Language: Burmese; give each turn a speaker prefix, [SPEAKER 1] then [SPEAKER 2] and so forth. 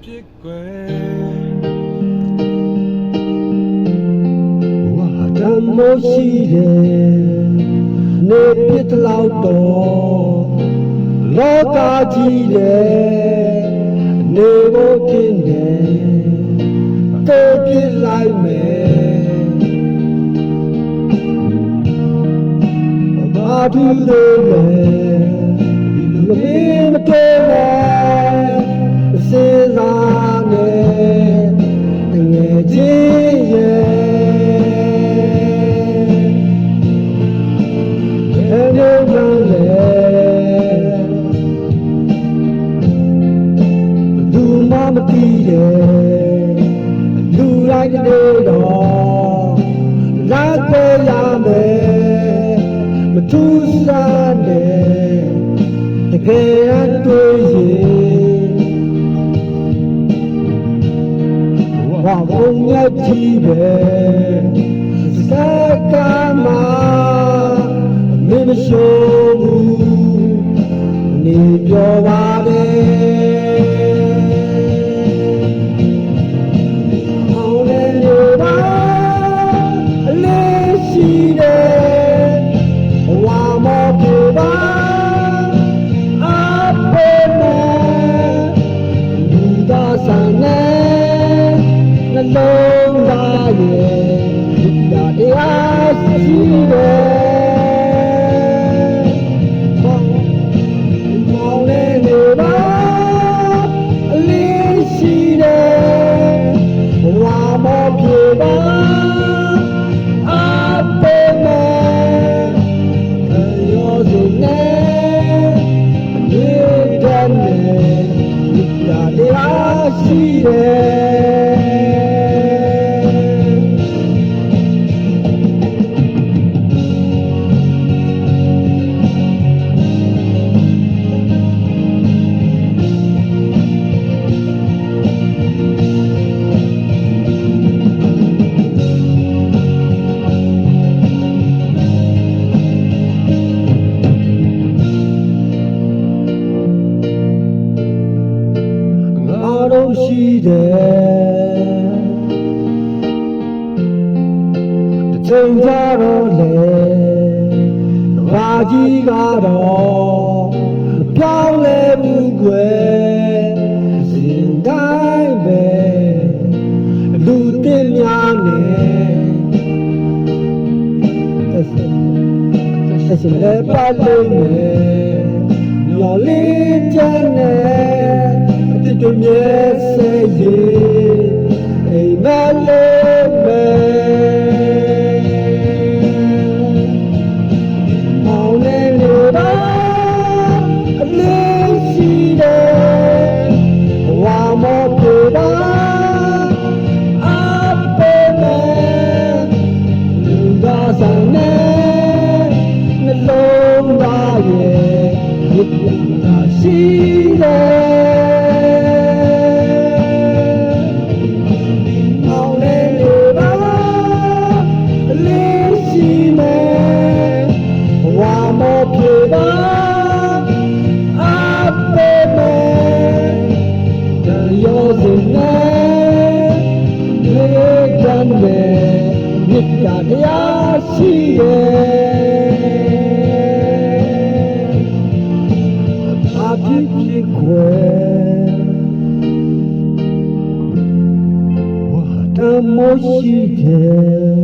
[SPEAKER 1] ဖြစ်ကွယ်
[SPEAKER 2] ဝါဓမ္မရှိတယ်နေပြစ်လောက်တော့လောကကြီးတယ်နေဖို့ဖြစ်နေတိုးပြစ်လိုက်မယ်ဘာထူးလို့လဲမင်းမတော်နဲ့စေစားနဲ့ငယ်ချင်းရဲ့မသိတယ်လူလိုက်တဲ့တော့လာကိုရမယ်မထူးဆန်းတယ်တကယ်တွေ့ရင်ဝါဘုံရဲ့ကြီးပဲစကားမှာမင်းမရှိဘူးနေပြောပါတယ်လုံးသားရဲ့တရားရှိတယ်မောင်လေးနေပါအလေးရှိတယ်ဘဝမပြေပါအပေမဲ့ရောစုနဲ့မြေတမ်းနဲ့တရားရှိတယ်ရှိတယ်တချိန်ကြတော့လေဘာကြီးကတော့ပြောင်းလဲဘူးကွယ်စဉ်တိုင်းပဲလူတင်များနဲ့ဆက်လက်ပါလို့မယ်ညော်လေးချမ်းနဲ့to me say hey my love all in love let's see that one more peda up and the sun the long day see thatတရားရှိတယ်အဖြစ်ဖြစ်ခွဲဝါတမရှိတယ်